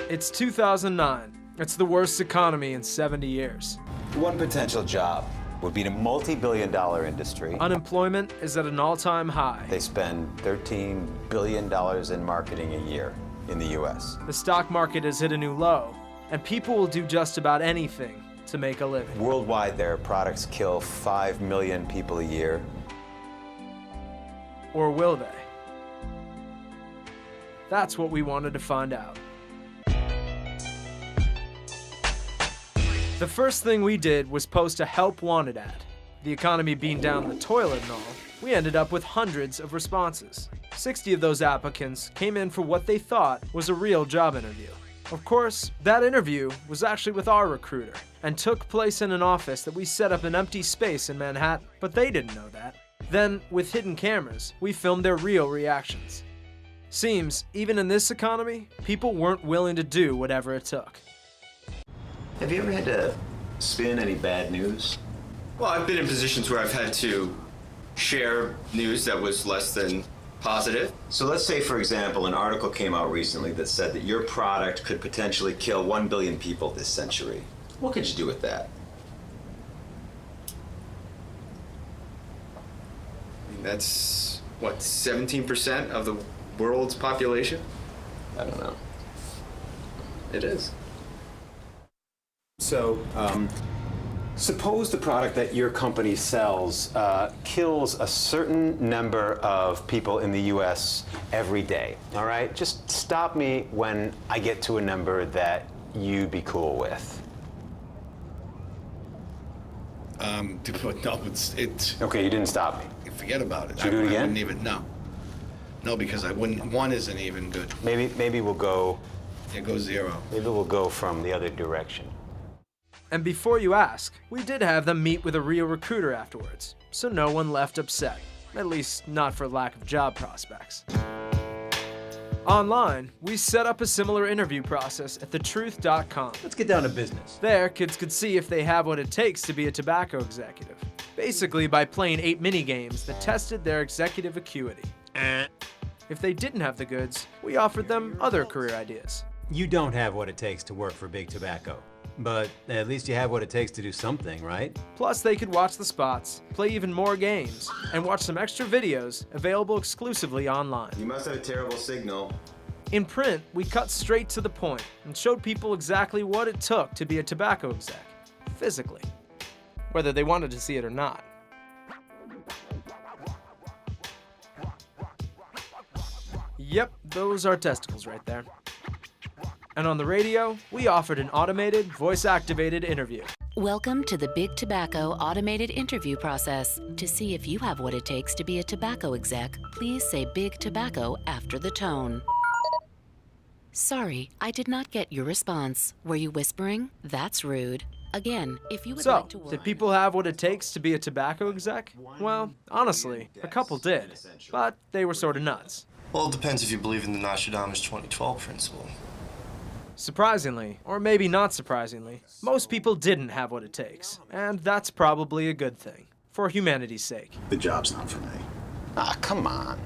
It's 2009. It's the worst economy in 70 years. One potential job would be in a multi-billion-dollar industry. Unemployment is at an all-time high. They spend $13 billion in marketing a year in the U.S. The stock market has hit a new low, and people will do just about anything to make a living. Worldwide, their products kill 5 million people a year. Or will they? That's what we wanted to find out. The first thing we did was post a help wanted ad. The economy being down the toilet and all, we ended up with hundreds of responses. 60 of those applicants came in for what they thought was a real job interview. Of course, that interview was actually with our recruiter and took place in an office that we set up in an empty space in Manhattan, but they didn't know that. Then, with hidden cameras, we filmed their real reactions. Seems, even in this economy, people weren't willing to do whatever it took. Have you ever had to spin any bad news? Well, I've been in positions where I've had to share news that was less than positive. So let's say, for example, an article came out recently that said that your product could potentially kill 1 billion people this century. What could you do with that? I mean, that's, what, 17% of the world's population? I don't know. It is. So, suppose the product that your company sells kills a certain number of people in the U.S. every day, all right? Just stop me when I get to a number that you'd be cool with. No, it's Okay, you didn't stop me. forget about it. Should we do it again? I wouldn't even, no, because I wouldn't. One isn't even good. Maybe we'll go. It goes 0. Maybe we'll go from the other direction. And before you ask, we did have them meet with a real recruiter afterwards, so no one left upset, at least not for lack of job prospects. Online, we set up a similar interview process at thetruth.com. Let's get down to business. There, kids could see if they have what it takes to be a tobacco executive, basically by playing 8 mini-games that tested their executive acuity. If they didn't have the goods, we offered them other career ideas. You don't have what it takes to work for Big Tobacco, but at least you have what it takes to do something, right? Plus, they could watch the spots, play even more games, and watch some extra videos available exclusively online. You must have a terrible signal. In print, we cut straight to the point and showed people exactly what it took to be a tobacco exec, physically, whether they wanted to see it or not. Yep, those are testicles right there. And on the radio, we offered an automated, voice-activated interview. Welcome to the Big Tobacco automated interview process. To see if you have what it takes to be a tobacco exec, please say Big Tobacco after the tone. Sorry, I did not get your response. Were you whispering? That's rude. Again, if you would like to... did people have what it takes to be a tobacco exec? Well, honestly, a couple did, but they were sort of nuts. Well, it depends if you believe in the Nostradamus 2012 principle. Surprisingly, or maybe not surprisingly, most people didn't have what it takes, and that's probably a good thing, for humanity's sake. The job's not for me. Ah, come on.